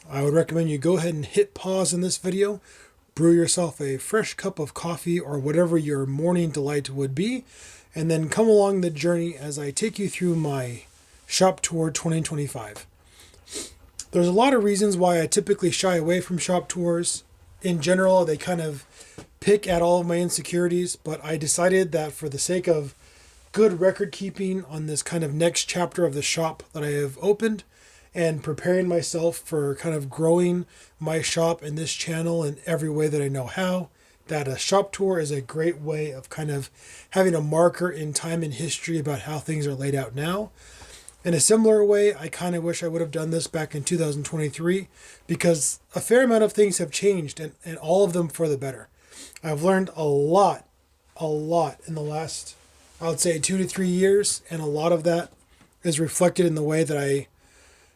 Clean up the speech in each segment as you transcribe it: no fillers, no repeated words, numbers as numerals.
I would recommend you go ahead and hit pause in this video, brew yourself a fresh cup of coffee or whatever your morning delight would be, and then come along the journey as I take you through my shop tour 2025. There's a lot of reasons why I typically shy away from shop tours. In general, they kind of pick at all of my insecurities, but I decided that for the sake of good record keeping on this kind of next chapter of the shop that I have opened and preparing myself for kind of growing my shop and this channel in every way that I know how, that a shop tour is a great way of kind of having a marker in time and history about how things are laid out now. In a similar way, I kind of wish I would have done this back in 2023 because a fair amount of things have changed and all of them for the better. I've learned a lot in the last, I would say 2 to 3 years, and a lot of that is reflected in the way that I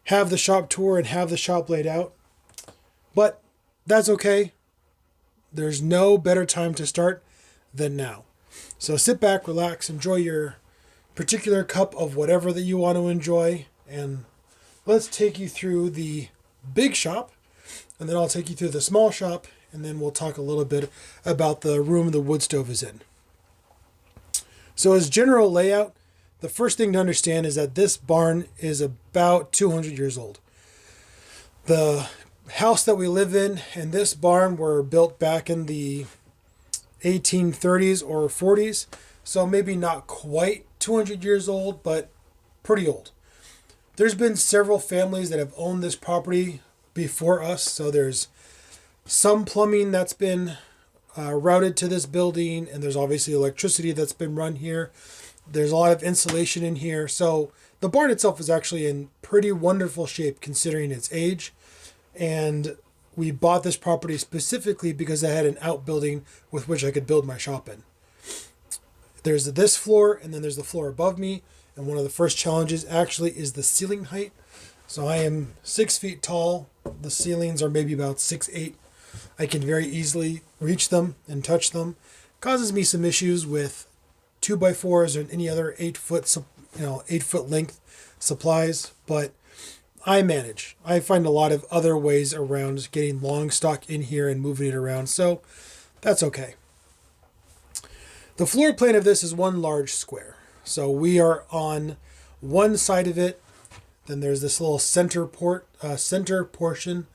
have the shop tour and have the shop laid out. But that's okay. There's no better time to start than now. So sit back, relax, enjoy your particular cup of whatever that you want to enjoy, and let's take you through the big shop, and then I'll take you through the small shop, and then we'll talk a little bit about the room the wood stove is in. So as general layout, the first thing to understand is that this barn is about 200 years old. The house that we live in and this barn were built back in the 1830s or 40s, so maybe not quite 200 years old, but pretty old. There's been several families that have owned this property before us, so there's some plumbing that's been routed to this building, and there's obviously electricity that's been run here. There's a lot of insulation in here, so the barn itself is actually in pretty wonderful shape considering its age. And we bought this property specifically because I had an outbuilding with which I could build my shop in. There's this floor, and then there's the floor above me, and one of the first challenges actually is the ceiling height. So I am 6 feet tall. The ceilings are maybe about 6'8". I can very easily reach them and touch them. Causes me some issues with 2x4s and any other 8-foot length supplies, but I manage. I find a lot of other ways around getting long stock in here and moving it around, so that's okay. The floor plan of this is one large square. So we are on one side of it, then there's this little center portion,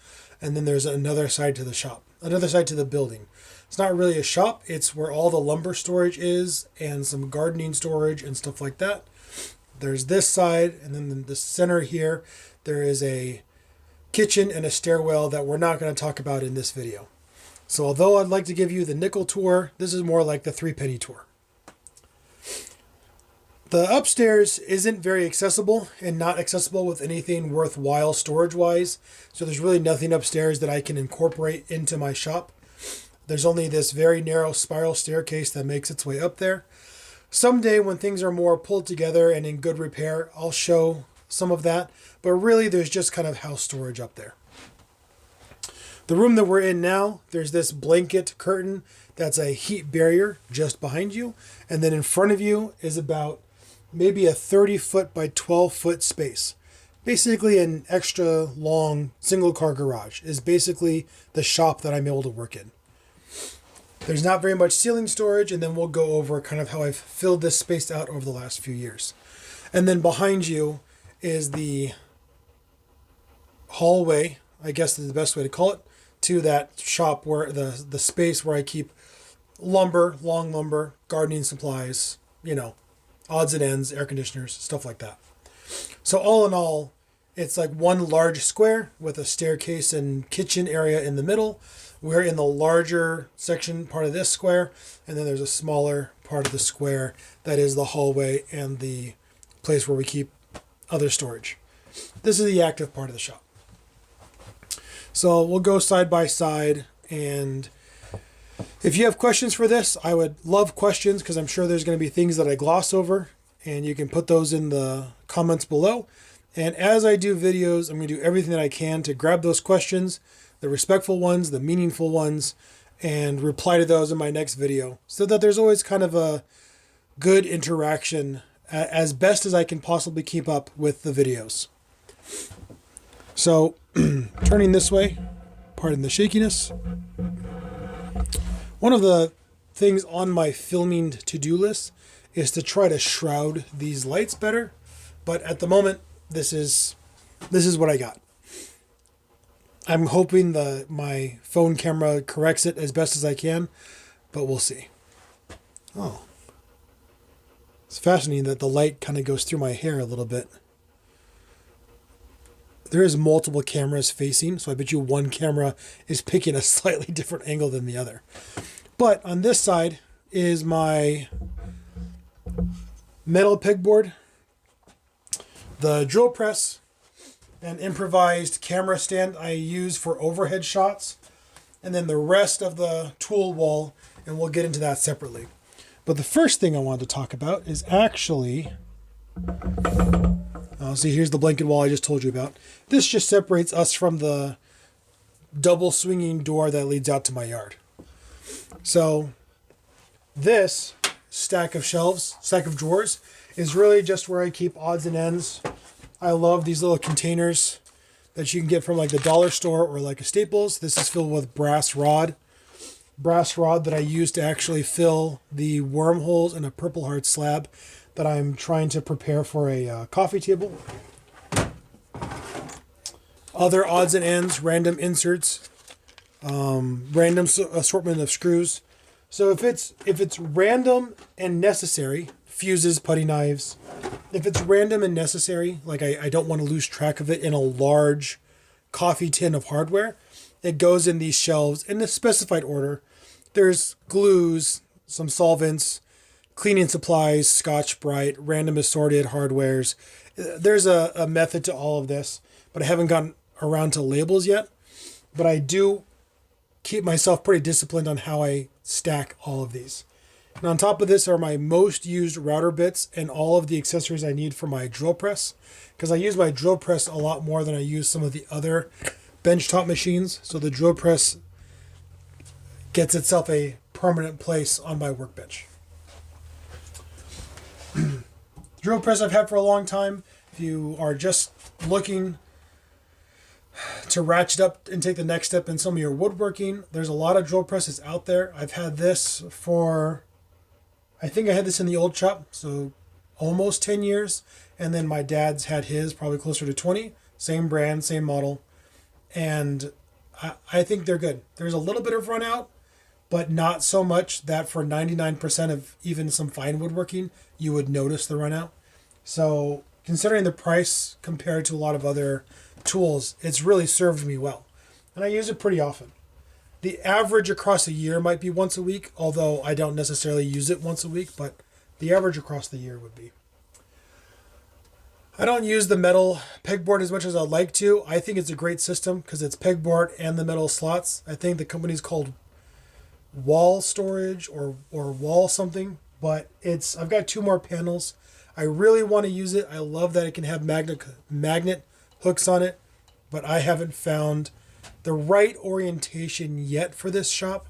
and then there's another side to the shop, another side to the building. It's not really a shop, it's where all the lumber storage is and some gardening storage and stuff like that. There's this side, and then in the center here, there is a kitchen and a stairwell that we're not going to talk about in this video. So although I'd like to give you the nickel tour, this is more like the 3-penny tour. The upstairs isn't very accessible and not accessible with anything worthwhile storage-wise. So there's really nothing upstairs that I can incorporate into my shop. There's only this very narrow spiral staircase that makes its way up there. Someday when things are more pulled together and in good repair, I'll show some of that. But really there's just kind of house storage up there. The room that we're in now, there's this blanket curtain that's a heat barrier just behind you. And then in front of you is about maybe a 30-foot by 12-foot space. Basically an extra long single-car garage is basically the shop that I'm able to work in. There's not very much ceiling storage, and then we'll go over kind of how I've filled this space out over the last few years. And then behind you is the hallway, I guess is the best way to call it, to that shop where the space where I keep lumber, long lumber, gardening supplies, odds and ends, air conditioners, stuff like that. So all in all, it's like one large square with a staircase and kitchen area in the middle. We're in the larger section part of this square, and then there's a smaller part of the square that is the hallway and the place where we keep other storage. This is the active part of the shop. So we'll go side by side, and if you have questions for this, I would love questions because I'm sure there's going to be things that I gloss over, and you can put those in the comments below. And as I do videos, I'm going to do everything that I can to grab those questions, the respectful ones, the meaningful ones, and reply to those in my next video so that there's always kind of a good interaction as best as I can possibly keep up with the videos. So turning this way, pardon the shakiness. One of the things on my filming to-do list is to try to shroud these lights better. But at the moment, this is what I got. I'm hoping my phone camera corrects it as best as I can, but we'll see. Oh. It's fascinating that the light kind of goes through my hair a little bit. There is multiple cameras facing, so I bet you one camera is picking a slightly different angle than the other. But on this side is my metal pegboard, the drill press, an improvised camera stand I use for overhead shots, and then the rest of the tool wall, and we'll get into that separately. But the first thing I wanted to talk about is actually, see, here's the blanket wall I just told you about. This just separates us from the double swinging door that leads out to my yard. So this stack of drawers, is really just where I keep odds and ends. I love these little containers that you can get from like the dollar store or like a Staples. This is filled with brass rod that I use to actually fill the wormholes in a Purple Heart slab that I'm trying to prepare for a coffee table. Other odds and ends, random inserts, random assortment of screws. So if it's random and necessary, fuses, putty knives. If it's random and necessary, like I don't want to lose track of it in a large coffee tin of hardware, it goes in these shelves in a specified order. There's glues, some solvents, cleaning supplies, Scotch-Brite, random assorted hardwares. There's a method to all of this, but I haven't gotten around to labels yet. But I do keep myself pretty disciplined on how I stack all of these. And on top of this are my most used router bits and all of the accessories I need for my drill press, because I use my drill press a lot more than I use some of the other benchtop machines. So the drill press gets itself a permanent place on my workbench. Drill press I've had for a long time. If you are just looking to ratchet up and take the next step in some of your woodworking, there's a lot of drill presses out there. I've had this for, I think I had this in the old shop, so almost 10 years. And then my dad's had his probably closer to 20. Same brand, same model. And I think they're good. There's a little bit of run out, but not so much that for 99% of even some fine woodworking, you would notice the run out. So considering the price compared to a lot of other tools, it's really served me well. And I use it pretty often. The average across a year might be once a week, although I don't necessarily use it once a week, but the average across the year would be. I don't use the metal pegboard as much as I'd like to. I think it's a great system because it's pegboard and the metal slots. I think the company's called Wall Storage or Wall something, but I've got 2 more panels. I really want to use it. I love that it can have magnet hooks on it, but I haven't found the right orientation yet for this shop.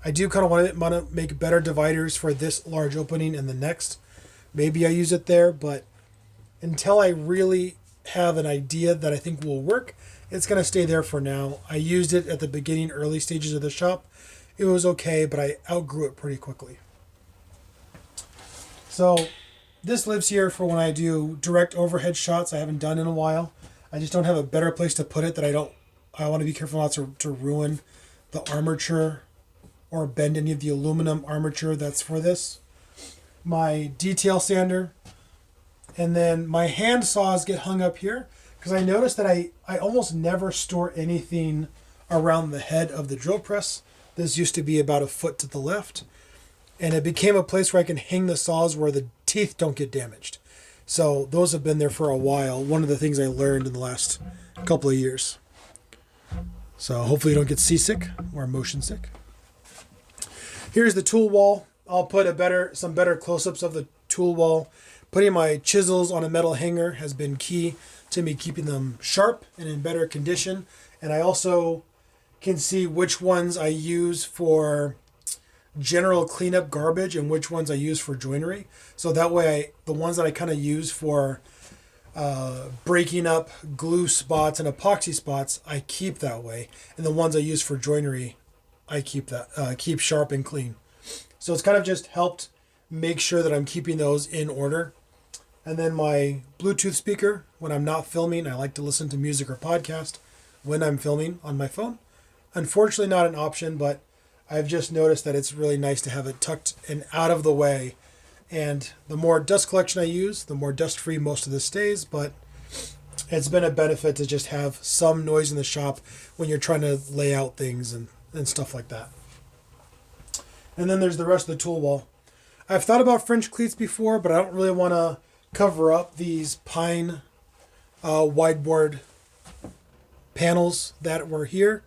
I do kind of want to make better dividers for this large opening and the next. Maybe I use it there, but until I really have an idea that I think will work, it's going to stay there for now. I used it at the beginning, early stages of the shop. It was okay, but I outgrew it pretty quickly. So this lives here for when I do direct overhead shots I haven't done in a while. I just don't have a better place to put it that I want to be careful not to ruin the armature or bend any of the aluminum armature that's for this. My detail sander. And then my hand saws get hung up here because I noticed that I almost never store anything around the head of the drill press. This used to be about a foot to the left. And it became a place where I can hang the saws where the teeth don't get damaged. So those have been there for a while. One of the things I learned in the last couple of years. So hopefully you don't get seasick or motion sick. Here's the tool wall. I'll put some better close-ups of the tool wall. Putting my chisels on a metal hanger has been key to me keeping them sharp and in better condition. And I also can see which ones I use for general cleanup garbage and which ones I use for joinery. So that way the ones that I kind of use for breaking up glue spots and epoxy spots, I keep that way. And the ones I use for joinery, I keep sharp and clean. So it's kind of just helped make sure that I'm keeping those in order. And then my Bluetooth speaker, when I'm not filming, I like to listen to music or podcast when I'm filming on my phone. Unfortunately, not an option, but I've just noticed that it's really nice to have it tucked and out of the way. And the more dust collection I use, the more dust free most of this stays. But it's been a benefit to just have some noise in the shop when you're trying to lay out things and stuff like that. And then there's the rest of the tool wall. I've thought about French cleats before, but I don't really want to cover up these pine wideboard panels that were here.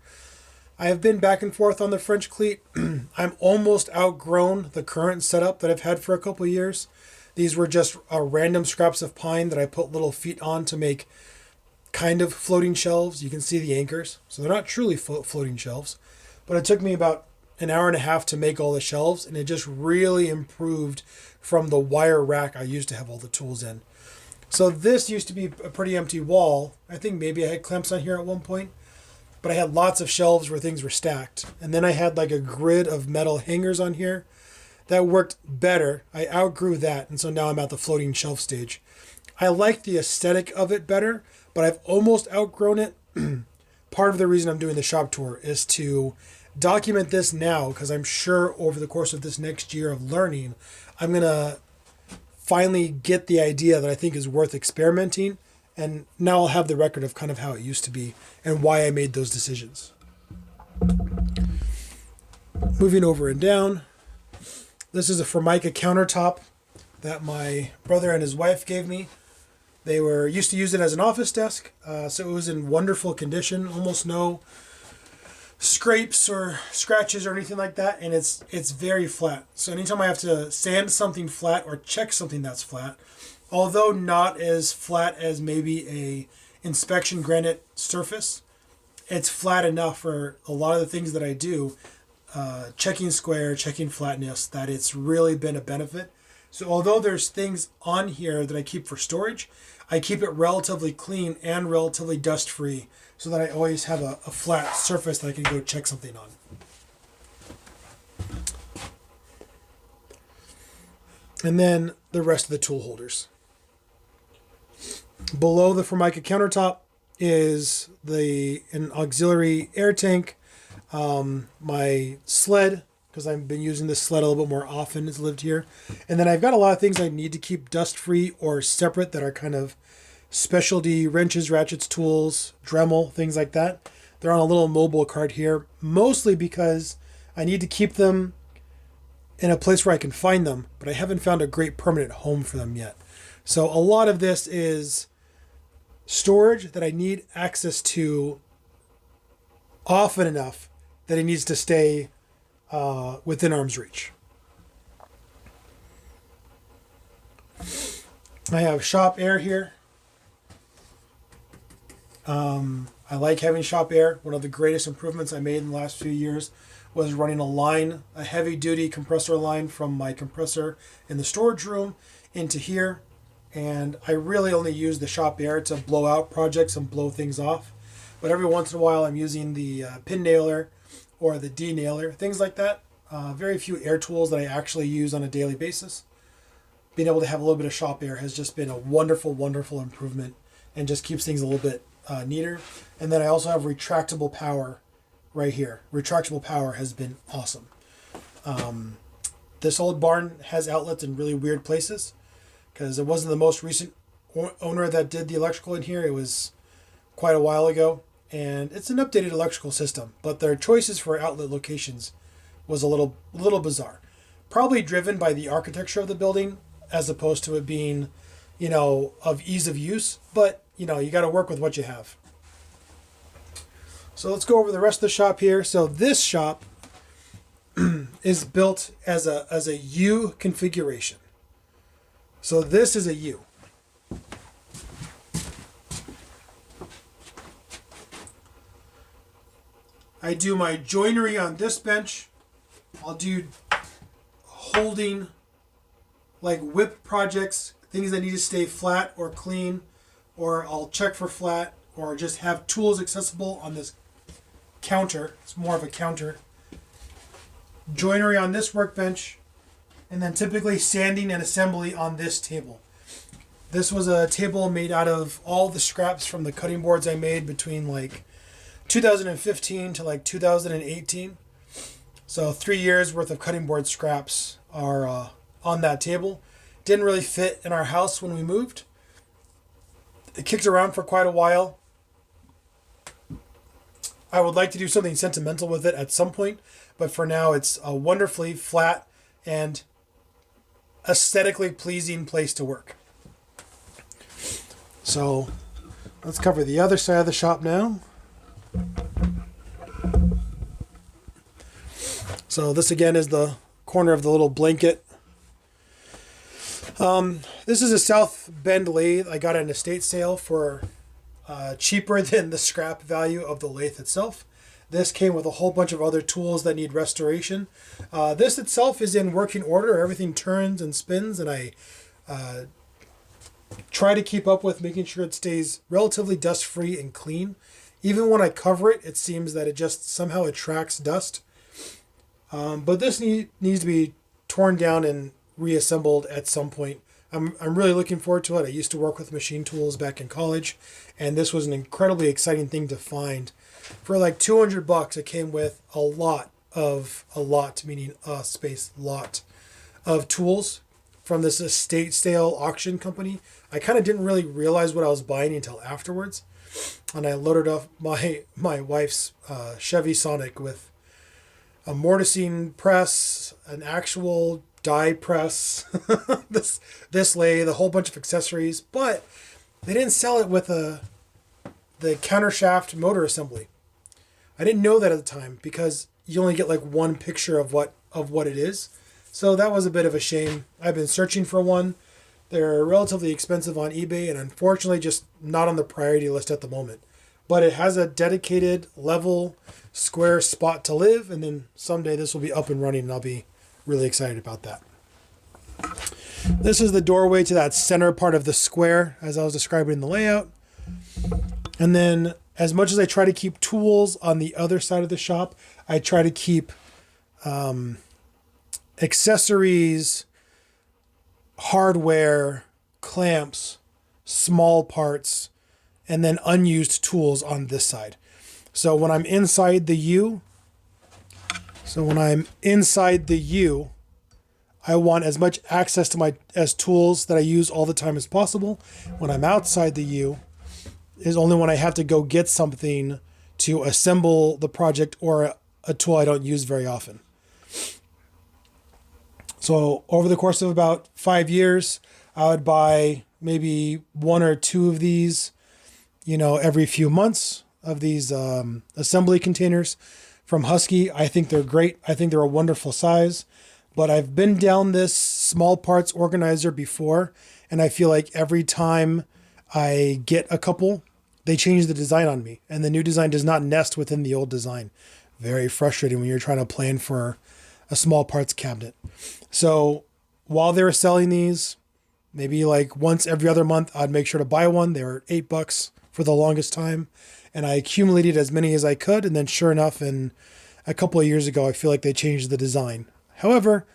I have been back and forth on the French cleat. I'm almost outgrown the current setup that I've had for a couple of years. These were just random scraps of pine that I put little feet on to make kind of floating shelves. You can see the anchors. So they're not truly floating shelves. But it took me about an hour and a half to make all the shelves, and it just really improved from the wire rack I used to have all the tools in. So this used to be a pretty empty wall. I think maybe I had clamps on here at one point, but I had lots of shelves where things were stacked. And then I had like a grid of metal hangers on here. That worked better. I outgrew that, and so now I'm at the floating shelf stage. I like the aesthetic of it better, but I've almost outgrown it. Part of the reason I'm doing the shop tour is to document this now, because I'm sure over the course of this next year of learning, I'm going to finally get the idea that I think is worth experimenting. And now I'll have the record of kind of how it used to be and why I made those decisions. Moving over and down. This is a Formica countertop that my brother and his wife gave me. They were used to use it as an office desk, so it was in wonderful condition, almost no scrapes or scratches or anything like that, and it's very flat. So anytime I have to sand something flat or check something that's flat, although not as flat as maybe a inspection granite surface, it's flat enough for a lot of the things that I do, checking square, checking flatness, that it's really been a benefit. So although there's things on here that I keep for storage, I keep it relatively clean and relatively dust free, so that I always have a flat surface that I can go check something on. And then the rest of the tool holders. Below the Formica countertop is an auxiliary air tank. My sled, because I've been using this sled a little bit more often, it's lived here. And then I've got a lot of things I need to keep dust free or separate that are kind of specialty wrenches, ratchets, tools, Dremel, things like that. They're on a little mobile cart here, mostly because I need to keep them in a place where I can find them, but I haven't found a great permanent home for them yet. So a lot of this is storage that I need access to often enough that it needs to stay within arm's reach. I have shop air here. I like having shop air. One of the greatest improvements I made in the last few years was running a heavy duty compressor line from my compressor in the storage room into here. And I really only use the shop air to blow out projects and blow things off. But every once in a while I'm using the pin nailer or the D-nailer, things like that. Very few air tools that I actually use on a daily basis. Being able to have a little bit of shop air has just been a wonderful, wonderful improvement and just keeps things a little bit neater. And then I also have retractable power right here. Retractable power has been awesome. This old barn has outlets in really weird places because it wasn't the most recent owner that did the electrical in here. It was quite a while ago, and it's an updated electrical system, but their choices for outlet locations was a little bizarre. Probably driven by the architecture of the building as opposed to it being, of ease of use, but you got to work with what you have. So let's go over the rest of the shop here. So this shop is built as a U configuration. So this is a U. I do my joinery on this bench. I'll do holding, like whip projects, things that need to stay flat or clean or I'll check for flat, or just have tools accessible on this counter. It's more of a counter. Joinery on this workbench, and then typically sanding and assembly on this table. This was a table made out of all the scraps from the cutting boards I made between like 2015 to like 2018. So 3 years worth of cutting board scraps are on that table. Didn't really fit in our house when we moved. It kicked around for quite a while. I would like to do something sentimental with it at some point, but for now it's a wonderfully flat and aesthetically pleasing place to work. So let's cover the other side of the shop now. So this again is the corner of the little blanket. This is a South Bend lathe. I got at an estate sale for cheaper than the scrap value of the lathe itself. This came with a whole bunch of other tools that need restoration. This itself is in working order. Everything turns and spins, and I try to keep up with making sure it stays relatively dust-free and clean. Even when I cover it, it seems that it just somehow attracts dust. But this needs to be torn down and reassembled at some point. I'm really looking forward to it. I used to work with machine tools back in college, and this was an incredibly exciting thing to find. For like $200, it came with a lot, meaning a space lot of tools from this estate sale auction company. I kind of didn't really realize what I was buying until afterwards, and I loaded up my wife's Chevy Sonic with a mortising press, an actual die press, this lathe, a whole bunch of accessories, but they didn't sell it with the countershaft motor assembly. I didn't know that at the time because you only get like one picture of what it is. So that was a bit of a shame. I've been searching for one. They're relatively expensive on eBay and unfortunately just not on the priority list at the moment. But it has a dedicated level square spot to live, and then someday this will be up and running and I'll be really excited about that. This is the doorway to that center part of the square as I was describing in the layout. And then as much as I try to keep tools on the other side of the shop, I try to keep accessories, hardware, clamps, small parts, and then unused tools on this side. So when I'm inside the U, I want as much access to as tools that I use all the time as possible. When I'm outside the U is only when I have to go get something to assemble the project or a tool I don't use very often. So over the course of about 5 years, I would buy maybe 1 or 2 of these, every few months of these assembly containers from Husky. I think they're great. I think they're a wonderful size, but I've been down this small parts organizer before, and I feel like every time I get a couple, they change the design on me, and the new design does not nest within the old design. Very frustrating when you're trying to plan for a small parts cabinet. So while they were selling these, maybe like once every other month, I'd make sure to buy one. They were $8 for the longest time, and I accumulated as many as I could. And then sure enough, in a couple of years ago, I feel like they changed the design. However,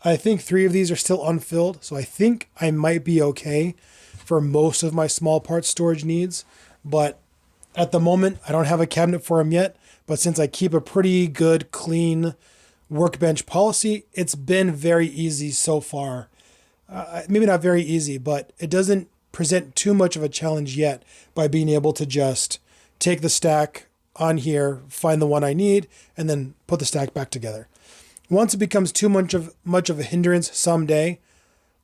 I think 3 of these are still unfilled, so I think I might be okay for most of my small parts storage needs. But at the moment, I don't have a cabinet for them yet. But since I keep a pretty good, clean workbench policy, it's been very easy so far. Maybe not very easy, but it doesn't present too much of a challenge yet by being able to just take the stack on here, find the one I need, and then put the stack back together. Once it becomes too much of a hindrance someday,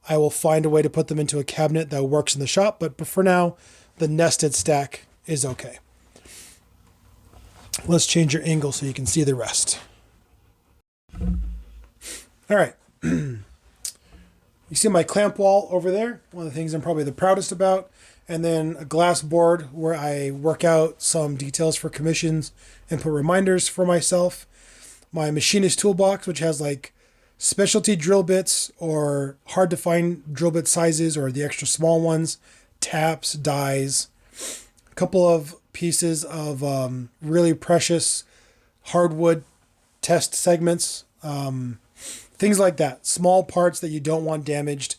I will find a way to put them into a cabinet that works in the shop. But for now, the nested stack is okay. Let's change your angle so you can see the rest. All right. You see my clamp wall over there? One of the things I'm probably the proudest about. And then a glass board where I work out some details for commissions and put reminders for myself. My machinist toolbox, which has like specialty drill bits or hard to find drill bit sizes or the extra small ones, taps, dies, a couple of pieces of really precious hardwood test segments, things like that. Small parts that you don't want damaged.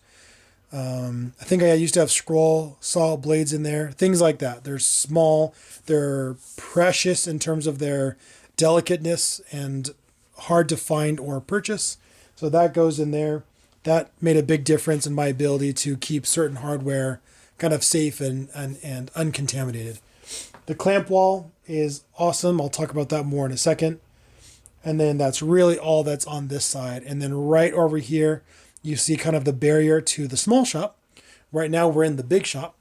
I think I used to have scroll saw blades in there, things like that. They're small, they're precious in terms of their delicateness and hard to find or purchase. So that goes in there. That made a big difference in my ability to keep certain hardware kind of safe and uncontaminated. The clamp wall is awesome. I'll talk about that more in a second. And then that's really all that's on this side. And then right over here, you see kind of the barrier to the small shop. Right now we're in the big shop.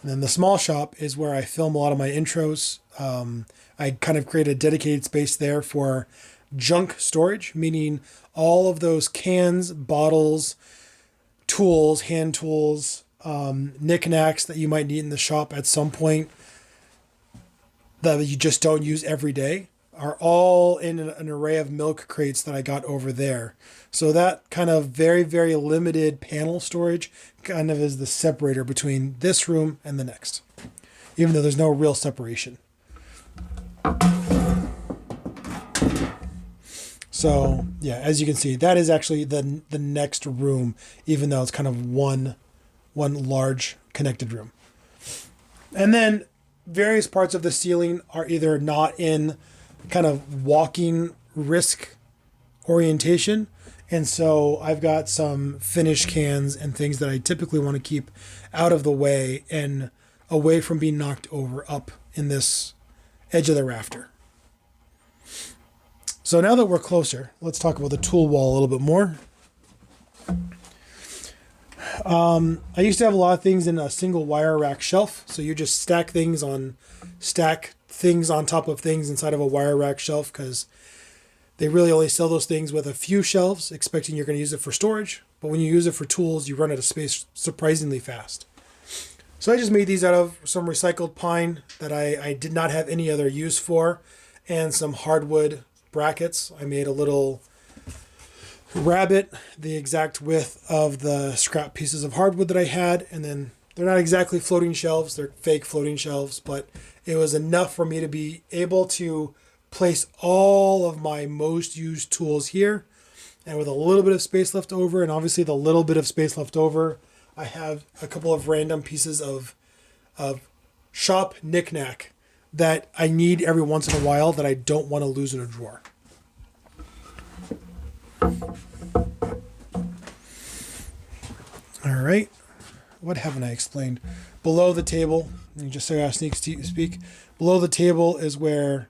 And then the small shop is where I film a lot of my intros. I kind of create a dedicated space there for junk storage, meaning all of those cans, bottles, tools, hand tools, knickknacks that you might need in the shop at some point that you just don't use every day are all in an array of milk crates that I got over there. So that kind of very, very limited panel storage kind of is the separator between this room and the next, even though there's no real separation. So yeah, as you can see, that is actually the next room, even though it's kind of one large connected room. And then various parts of the ceiling are either not in kind of walking risk orientation. And so I've got some finished cans and things that I typically want to keep out of the way and away from being knocked over up in this edge of the rafter. So now that we're closer, let's talk about the tool wall a little bit more. I used to have a lot of things in a single wire rack shelf. So you just stack things on top of things inside of a wire rack shelf, because they really only sell those things with a few shelves, expecting you're going to use it for storage. But when you use it for tools, you run out of space surprisingly fast. So I just made these out of some recycled pine that I did not have any other use for, and some hardwood brackets. I made a little rabbet, the exact width of the scrap pieces of hardwood that I had, and then they're not exactly floating shelves, they're fake floating shelves, but it was enough for me to be able to place all of my most used tools here, and with a little bit of space left over, and obviously the little bit of space left over, I have a couple of random pieces of shop knickknack that I need every once in a while that I don't want to lose in a drawer. All right, what haven't I explained? Below the table, and just so I sneak speak, below the table is where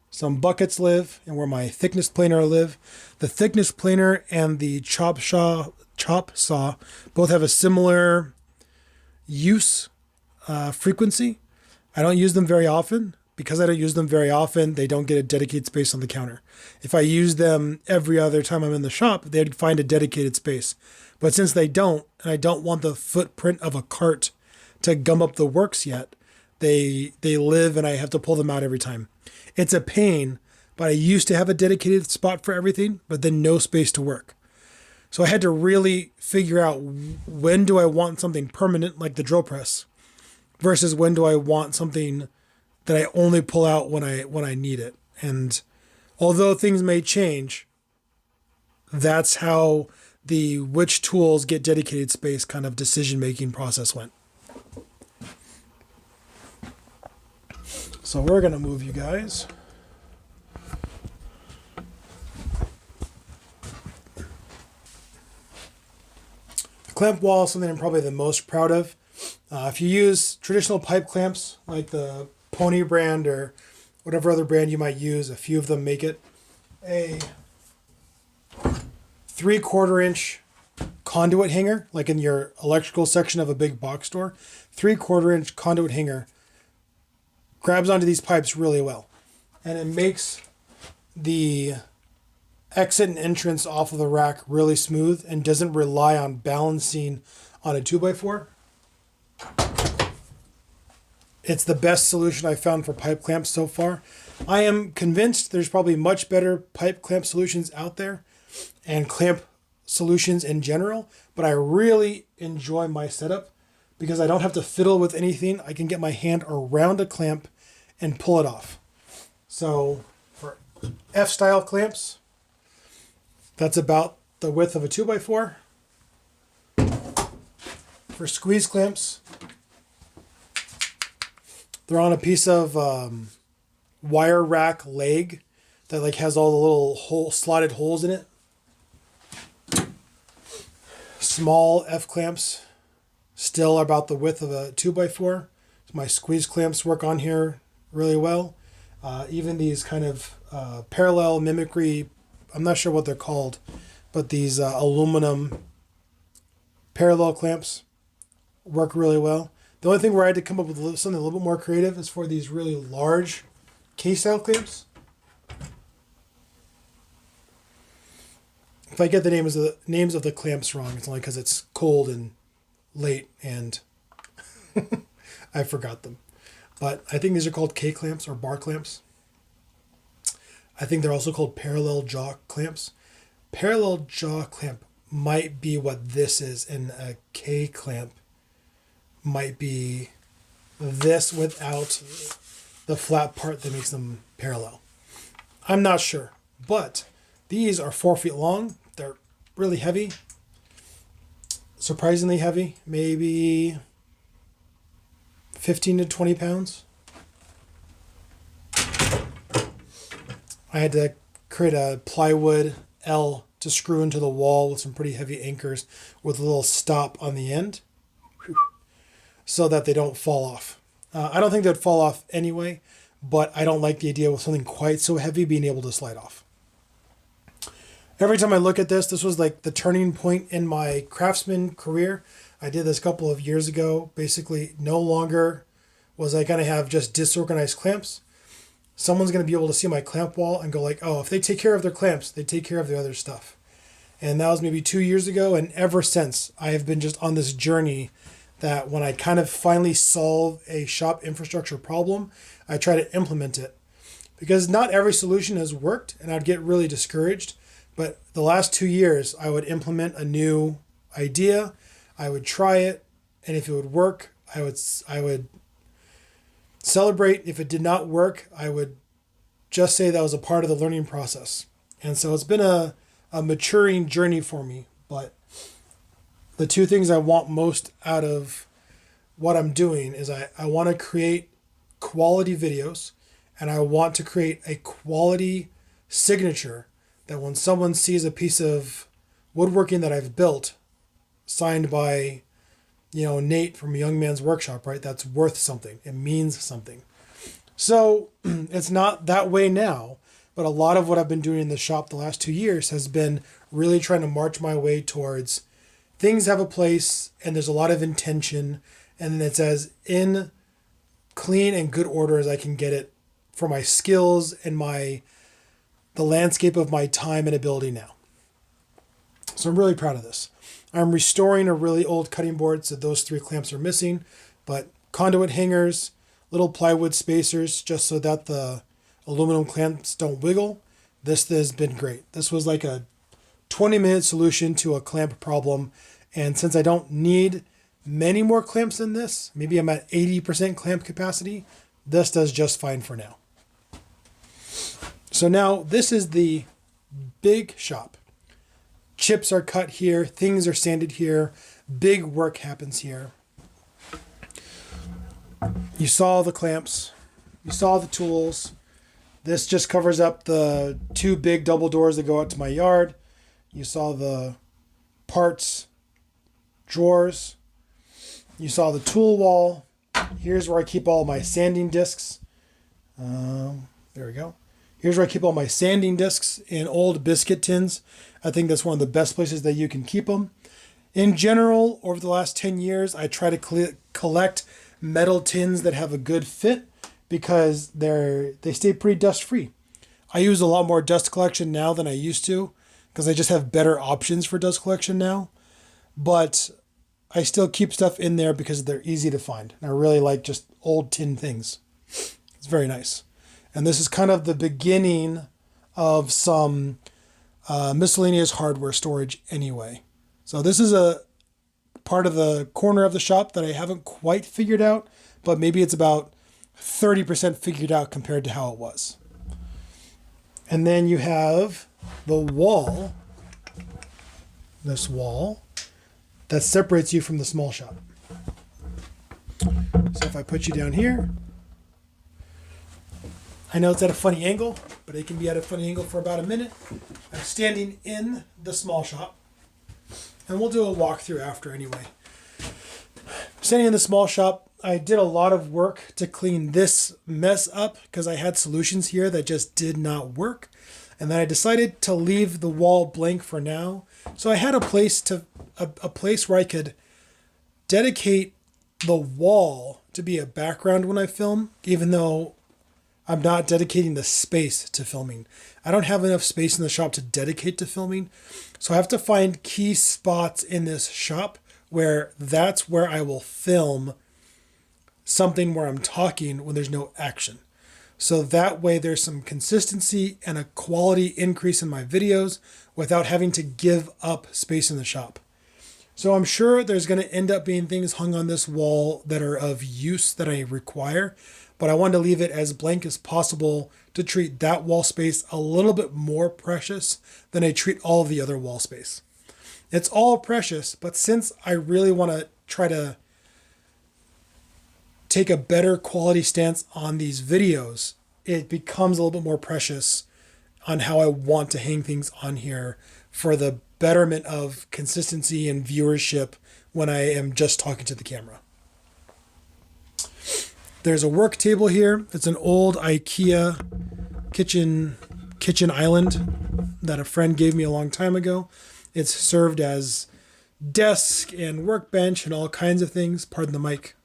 some buckets live and where my thickness planer live. The thickness planer and the chop saw both have a similar use frequency. I don't use them very often. Because I don't use them very often, they don't get a dedicated space on the counter. If I use them every other time I'm in the shop, they'd find a dedicated space. But since they don't, and I don't want the footprint of a cart to gum up the works yet, they live and I have to pull them out every time. It's a pain, but I used to have a dedicated spot for everything, but then no space to work. So I had to really figure out, when do I want something permanent like the drill press versus when do I want something that I only pull out when I need it. And although things may change, that's how the which tools get dedicated space kind of decision-making process went. So we're going to move you guys. The clamp wall is something I'm probably the most proud of. If you use traditional pipe clamps like the Pony brand or whatever other brand you might use, a few of them make it, a 3/4 inch conduit hanger, like in your electrical section of a big box store. 3/4 inch conduit hanger grabs onto these pipes really well, and it makes the exit and entrance off of the rack really smooth and doesn't rely on balancing on a 2x4. It's the best solution I've found for pipe clamps so far. I am convinced there's probably much better pipe clamp solutions out there and clamp solutions in general, but I really enjoy my setup because I don't have to fiddle with anything. I can get my hand around a clamp and pull it off. So for F-style clamps, that's about the width of a 2x4. For squeeze clamps, they're on a piece of wire rack leg that like has all the little slotted holes in it. Small F clamps still about the width of a 2x4. So my squeeze clamps work on here really well. Even these kind of parallel mimicry, I'm not sure what they're called, but these aluminum parallel clamps work really well. The only thing where I had to come up with something a little bit more creative is for these really large K-style clamps. If I get the names of the clamps wrong, it's only because it's cold and late and I forgot them. But I think these are called K-clamps or bar clamps. I think they're also called parallel jaw clamps. Parallel jaw clamp might be what this is, and a K-clamp might be this without the flat part that makes them parallel. I'm not sure, but these are 4 feet long. They're really heavy, surprisingly heavy, maybe 15 to 20 pounds. I had to create a plywood L to screw into the wall with some pretty heavy anchors with a little stop on the end so that they don't fall off. I don't think they'd fall off anyway, but I don't like the idea with something quite so heavy being able to slide off. Every time I look at this was like the turning point in my craftsman career. I did this a couple of years ago. Basically, no longer was I going to have just disorganized clamps. Someone's going to be able to see my clamp wall and go like, oh, if they take care of their clamps, they take care of the other stuff. And that was maybe 2 years ago. And ever since, I have been just on this journey that when I kind of finally solve a shop infrastructure problem, I try to implement it. Because not every solution has worked, and I'd get really discouraged. But the last 2 years, I would implement a new idea. I would try it, and if it would work, I would celebrate. If it did not work, I would just say that was a part of the learning process. And so it's been a maturing journey for me. But the two things I want most out of what I'm doing is I want to create quality videos, and I want to create a quality signature that when someone sees a piece of woodworking that I've built, signed by, Nate from Young Man's Workshop, right? That's worth something. It means something. So it's not that way now, but a lot of what I've been doing in the shop the last 2 years has been really trying to march my way towards things have a place and there's a lot of intention, and it's as in clean and good order as I can get it for my skills and the landscape of my time and ability now. So I'm really proud of this. I'm restoring a really old cutting board, so those 3 clamps are missing, but conduit hangers, little plywood spacers, just so that the aluminum clamps don't wiggle. This has been great. This was like a 20-minute solution to a clamp problem, and since I don't need many more clamps than this, maybe I'm at 80% clamp capacity, this does just fine for now. So now this is the big shop. Chips are cut here, things are sanded here, big work happens here. You saw the clamps, you saw the tools. This just covers up the 2 big double doors that go out to my yard. You saw the parts, drawers. You saw the tool wall. Here's where I keep all my sanding discs. There we go. Here's where I keep all my sanding discs in old biscuit tins. I think that's one of the best places that you can keep them. In general, over the last 10 years, I try to collect metal tins that have a good fit because they stay pretty dust free. I use a lot more dust collection now than I used to because I just have better options for dust collection now. But I still keep stuff in there because they're easy to find. And I really like just old tin things. It's very nice. And this is kind of the beginning of some miscellaneous hardware storage anyway. So this is a part of the corner of the shop that I haven't quite figured out, but maybe it's about 30% figured out compared to how it was. And then you have the wall, this wall, that separates you from the small shop. So if I put you down here, I know it's at a funny angle, but it can be at a funny angle for about a minute. I'm standing in the small shop, and we'll do a walkthrough after anyway. Standing in the small shop, I did a lot of work to clean this mess up because I had solutions here that just did not work. And then I decided to leave the wall blank for now. So I had a place where I could dedicate the wall to be a background when I film, even though I'm not dedicating the space to filming. I don't have enough space in the shop to dedicate to filming. So I have to find key spots in this shop where that's where I will film something where I'm talking when there's no action. So that way there's some consistency and a quality increase in my videos without having to give up space in the shop. So I'm sure there's going to end up being things hung on this wall that are of use that I require, but I wanted to leave it as blank as possible to treat that wall space a little bit more precious than I treat all of the other wall space. It's all precious, but since I really want to try to take a better quality stance on these videos, it becomes a little bit more precious on how I want to hang things on here for the betterment of consistency and viewership when I am just talking to the camera. There's a work table here. It's an old IKEA kitchen island that a friend gave me a long time ago. It's served as desk and workbench and all kinds of things. Pardon the mic.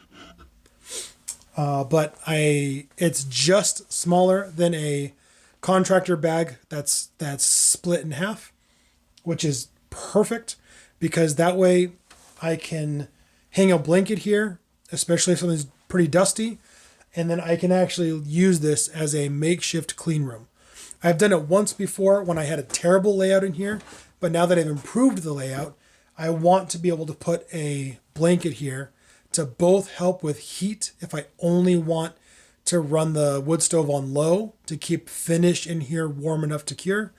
But it's just smaller than a contractor bag that's split in half, which is perfect because that way I can hang a blanket here, especially if something's pretty dusty, and then I can actually use this as a makeshift clean room. I've done it once before when I had a terrible layout in here, but now that I've improved the layout, I want to be able to put a blanket here to both help with heat if I only want to run the wood stove on low to keep finish in here warm enough to cure,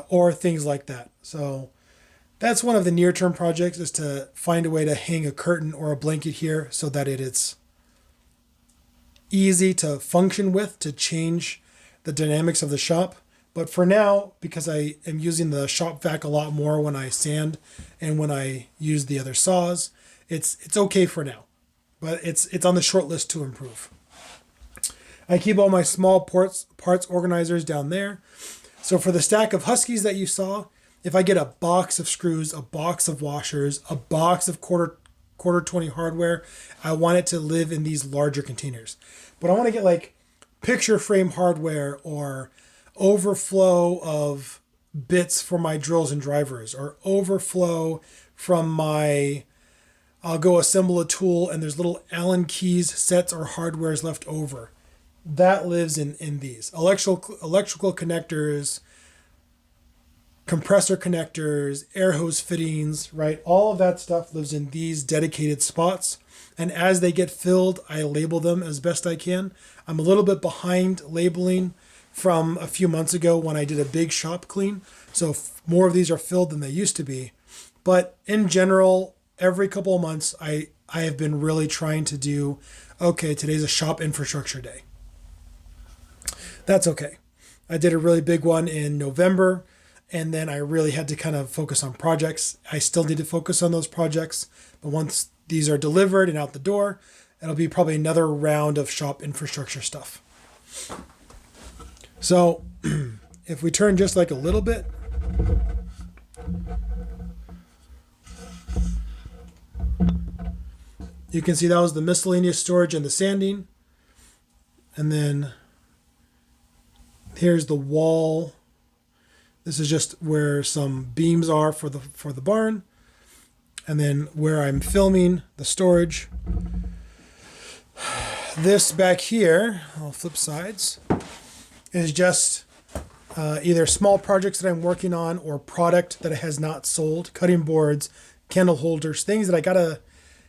or things like that. So that's one of the near-term projects, is to find a way to hang a curtain or a blanket here so that it's easy to function with, to change the dynamics of the shop. But for now, because I am using the shop vac a lot more when I sand and when I use the other saws, it's okay for now, but it's on the short list to improve. I keep all my small parts organizers down there. So for the stack of Huskies that you saw, if I get a box of screws, a box of washers, a box of quarter 20 hardware, I want it to live in these larger containers. But I want to get like picture frame hardware or overflow of bits for my drills and drivers, or overflow from my, I'll go assemble a tool and there's little Allen keys, sets, or hardwares left over. That lives in these. Electrical connectors, compressor connectors, air hose fittings, right? All of that stuff lives in these dedicated spots. And as they get filled, I label them as best I can. I'm a little bit behind labeling from a few months ago when I did a big shop clean. So more of these are filled than they used to be. But in general, every couple of months, I have been really trying to do, okay, today's a shop infrastructure day. That's okay. I did a really big one in November, and then I really had to kind of focus on projects. I still need to focus on those projects, but once these are delivered and out the door, it'll be probably another round of shop infrastructure stuff. So if we turn just like a little bit, you can see that was the miscellaneous storage and the sanding. And then here's the wall. This is just where some beams are for the barn. And then where I'm filming, the storage. This back here, I'll flip sides, is just either small projects that I'm working on or product that has not sold. Cutting boards, candle holders, things that I gotta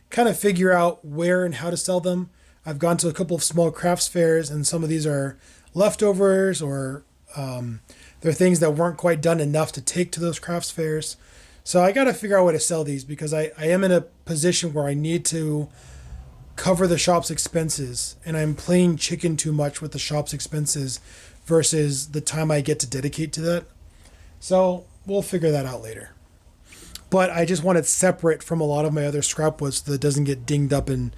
kind of figure out where and how to sell them. I've gone to a couple of small crafts fairs, and some of these are leftovers, or they're things that weren't quite done enough to take to those crafts fairs. So I got to figure out a way to sell these, because I am in a position where I need to cover the shop's expenses, and I'm playing chicken too much with the shop's expenses versus the time I get to dedicate to that. So we'll figure that out later. But I just want it separate from a lot of my other scrap wood so that it doesn't get dinged up and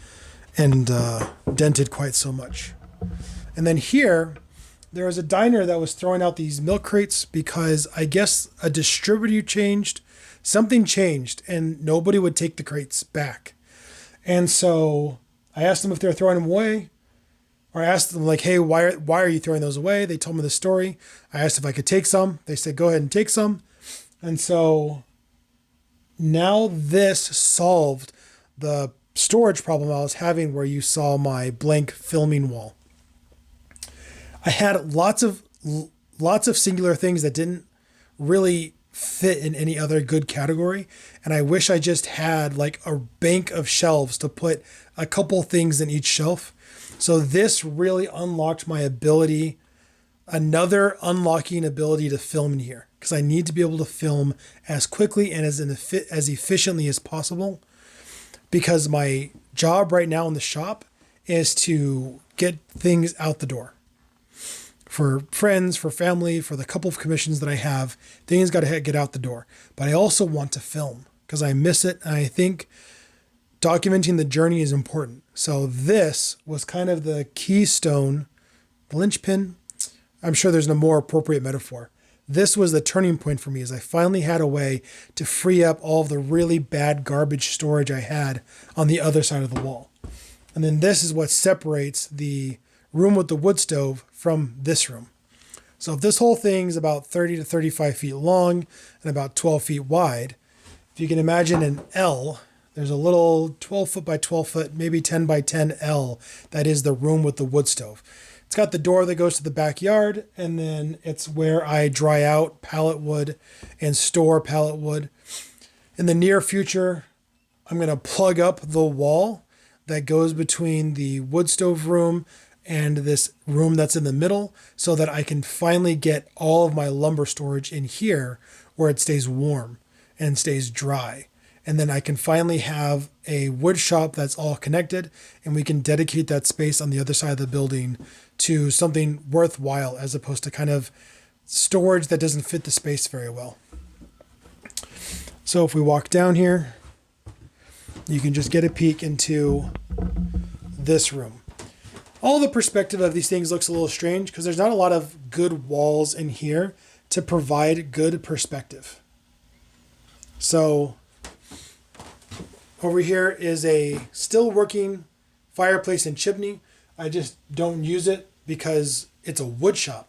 dented quite so much. And then here, there was a diner that was throwing out these milk crates because I guess a distributor changed, something changed, and nobody would take the crates back. And so I asked them if they were throwing them away, or I asked them like, hey, why are you throwing those away? They told me the story. I asked if I could take some. They said, go ahead and take some. And so now this solved the storage problem I was having, where you saw my blank filming wall. I had lots of singular things that didn't really fit in any other good category, and I wish I just had like a bank of shelves to put a couple things in each shelf. So this really unlocked my ability, another unlocking ability to film in here, because I need to be able to film as quickly and as efficiently as possible, because my job right now in the shop is to get things out the door. For friends, for family, for the couple of commissions that I have, things got to get out the door. But I also want to film because I miss it. And I think documenting the journey is important. So this was kind of the keystone, the linchpin. I'm sure there's no more appropriate metaphor. This was the turning point for me, as I finally had a way to free up all of the really bad garbage storage I had on the other side of the wall. And then this is what separates the room with the wood stove from this room. So if this whole thing is about 30 to 35 feet long and about 12 feet wide, if you can imagine an L, there's a little 12 foot by 12 foot, maybe 10 by 10 L, that is the room with the wood stove. It's got the door that goes to the backyard, and then it's where I dry out pallet wood and store pallet wood. In the near future, I'm going to plug up the wall that goes between the wood stove room and this room that's in the middle, so that I can finally get all of my lumber storage in here where it stays warm and stays dry. And then I can finally have a wood shop that's all connected, and we can dedicate that space on the other side of the building to something worthwhile, as opposed to kind of storage that doesn't fit the space very well. So if we walk down here, you can just get a peek into this room. All the perspective of these things looks a little strange because there's not a lot of good walls in here to provide good perspective. So over here is a still working fireplace and chimney. I just don't use it because it's a wood shop.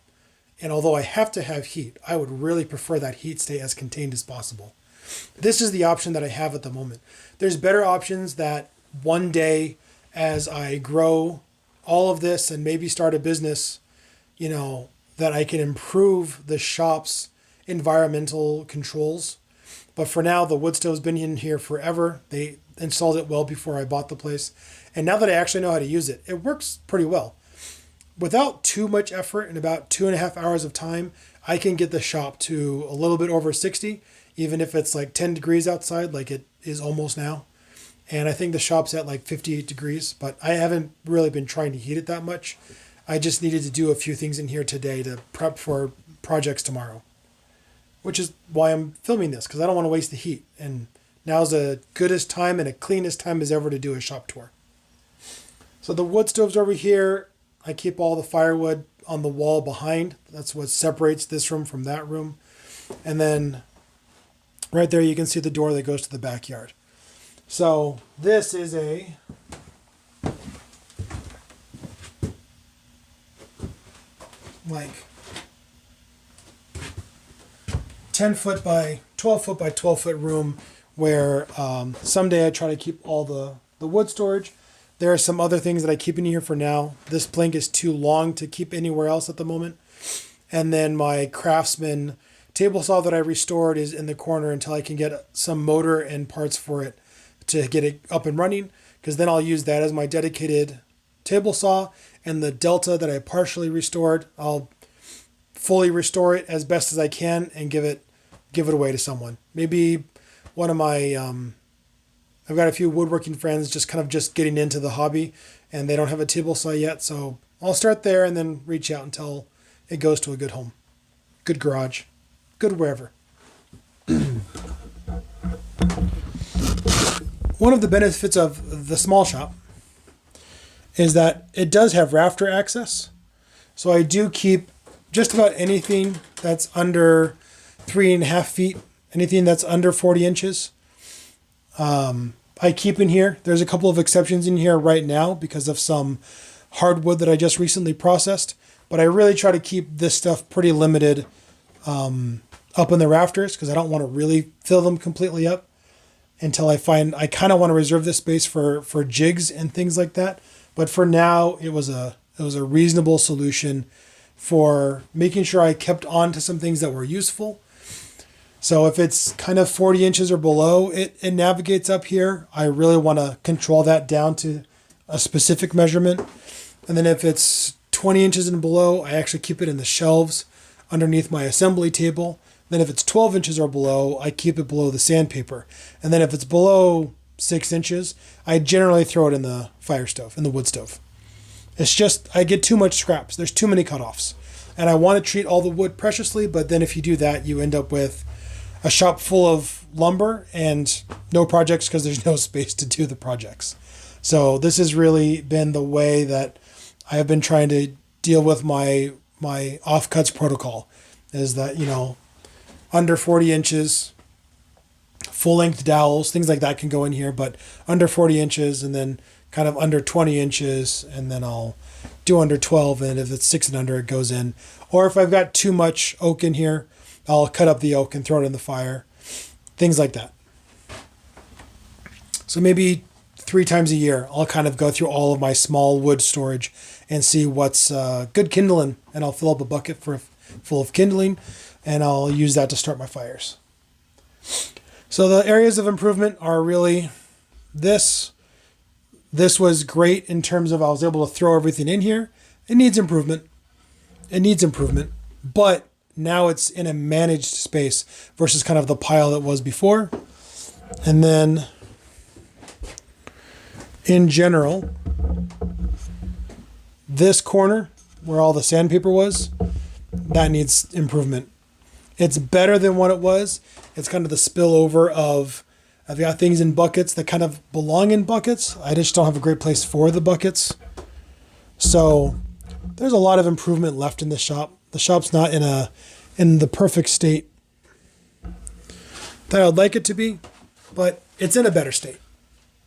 And although I have to have heat, I would really prefer that heat stay as contained as possible. This is the option that I have at the moment. There's better options that one day, as I grow all of this and maybe start a business, that I can improve the shop's environmental controls. But for now, the wood stove's been in here forever. They installed it well before I bought the place. And now that I actually know how to use it, it works pretty well. Without too much effort and about 2.5 hours of time, I can get the shop to a little bit over 60, even if it's like 10 degrees outside, like it is almost now. And I think the shop's at like 58 degrees, but I haven't really been trying to heat it that much. I just needed to do a few things in here today to prep for projects tomorrow, which is why I'm filming this, because I don't want to waste the heat. And now's the goodest time and the cleanest time as ever to do a shop tour. So the wood stove's over here. I keep all the firewood on the wall behind. That's what separates this room from that room. And then right there you can see the door that goes to the backyard. So this is a like 10 foot by 12 foot by 12 foot room where someday I try to keep all the wood storage. There are some other things that I keep in here for now. This plank is too long to keep anywhere else at the moment. And then my Craftsman table saw that I restored is in the corner until I can get some motor and parts for it to get it up and running, because then I'll use that as my dedicated table saw. And the Delta that I partially restored, I'll fully restore it as best as I can and give it away to someone. Maybe one of my I've got a few woodworking friends just getting into the hobby, and they don't have a table saw yet, so I'll start there and then reach out until it goes to a good home, good garage, good wherever. One of the benefits of the small shop is that it does have rafter access. So I do keep just about anything that's under 3.5 feet, anything that's under 40 inches. I keep in here. There's a couple of exceptions in here right now because of some hardwood that I just recently processed, but I really try to keep this stuff pretty limited up in the rafters, because I don't want to really fill them completely up until I kind of want to reserve this space for jigs and things like that. But for now, it was a reasonable solution for making sure I kept on to some things that were useful. So if it's kind of 40 inches or below, it navigates up here. I really want to control that down to a specific measurement. And then if it's 20 inches and below, I actually keep it in the shelves underneath my assembly table. Then if it's 12 inches or below, I keep it below the sandpaper. And then if it's below 6 inches, I generally throw it in the fire stove, in the wood stove. It's just, I get too much scraps. There's too many cutoffs. And I want to treat all the wood preciously, but then if you do that, you end up with a shop full of lumber and no projects because there's no space to do the projects. So this has really been the way that I have been trying to deal with my offcuts protocol, is that, under 40 inches, full length dowels, things like that can go in here, but under 40 inches and then kind of under 20 inches, and then I'll do under 12, and if it's 6 and under, it goes in. Or if I've got too much oak in here, I'll cut up the oak and throw it in the fire, things like that. So maybe 3 times a year, I'll kind of go through all of my small wood storage and see what's good kindling, and I'll fill up a bucket full of kindling, and I'll use that to start my fires. So the areas of improvement are really this. This was great in terms of I was able to throw everything in here. It needs improvement. But now it's in a managed space versus kind of the pile that was before. And then in general, this corner where all the sandpaper was, that needs improvement. It's better than what it was. It's kind of the spillover of, I've got things in buckets that kind of belong in buckets. I just don't have a great place for the buckets. So there's a lot of improvement left in the shop. The shop's not in the perfect state that I'd like it to be, but it's in a better state.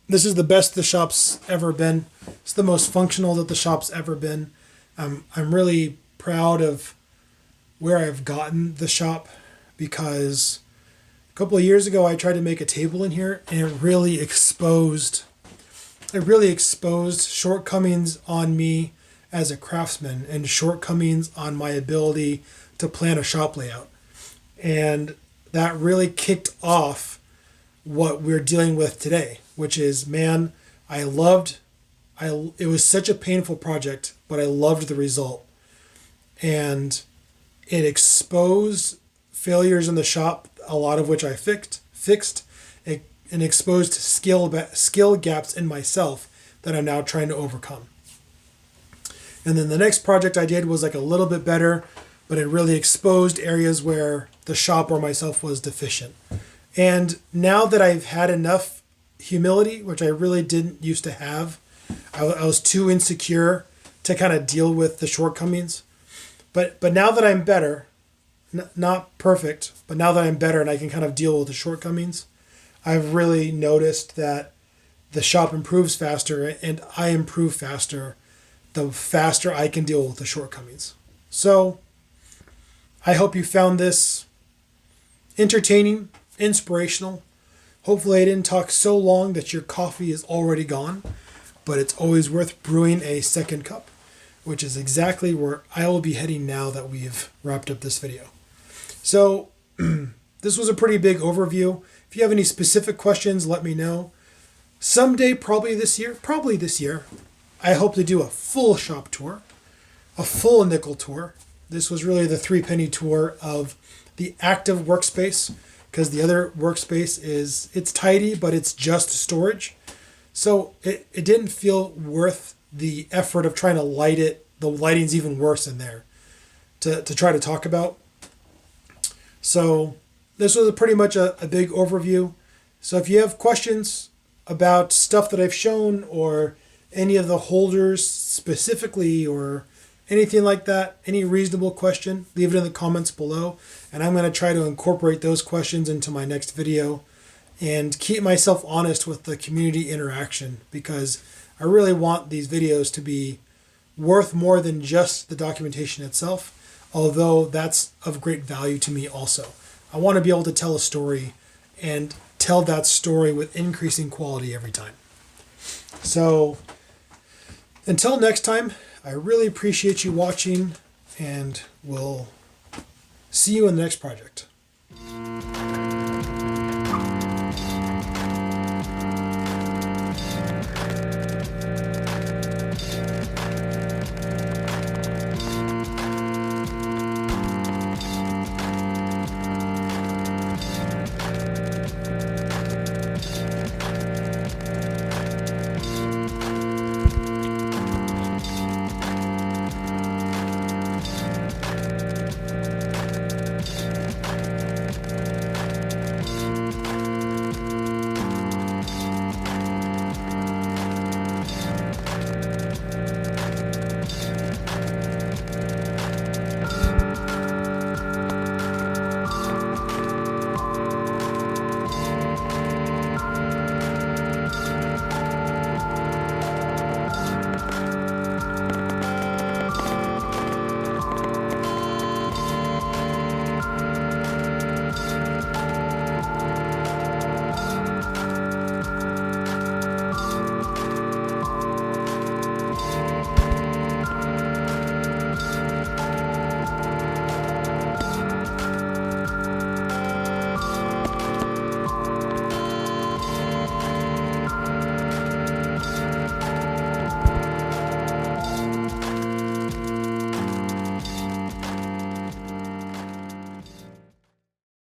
This is the best the shop's ever been. It's the most functional that the shop's ever been. I'm really proud of where I've gotten the shop, because a couple of years ago I tried to make a table in here, and it really exposed shortcomings on me as a craftsman and shortcomings on my ability to plan a shop layout. And that really kicked off what we're dealing with today, which is, man, it was such a painful project, but I loved the result. And it exposed failures in the shop, a lot of which I fixed, and exposed skill gaps in myself that I'm now trying to overcome. And then the next project I did was like a little bit better, but it really exposed areas where the shop or myself was deficient. And now that I've had enough humility, which I really didn't used to have, I was too insecure to kind of deal with the shortcomings. But now that I'm better, not perfect, but now that I'm better and I can kind of deal with the shortcomings, I've really noticed that the shop improves faster and I improve faster the faster I can deal with the shortcomings. So I hope you found this entertaining, inspirational. Hopefully I didn't talk so long that your coffee is already gone, but it's always worth brewing a second cup, which is exactly where I will be heading now that we've wrapped up this video. So this was a pretty big overview. If you have any specific questions, let me know. Someday, probably this year, I hope to do a full shop tour, a full nickel tour. This was really the 3-penny tour of the active workspace, because the other workspace it's tidy, but it's just storage. So it didn't feel worth the effort of trying to light it. The lighting's even worse in there to try to talk about. So this was pretty much a big overview. So if you have questions about stuff that I've shown, or any of the holders specifically, or anything like that, any reasonable question, leave it in the comments below. And I'm going to try to incorporate those questions into my next video and keep myself honest with the community interaction, because I really want these videos to be worth more than just the documentation itself, although that's of great value to me also. I want to be able to tell a story and tell that story with increasing quality every time. So until next time, I really appreciate you watching, and we'll see you in the next project.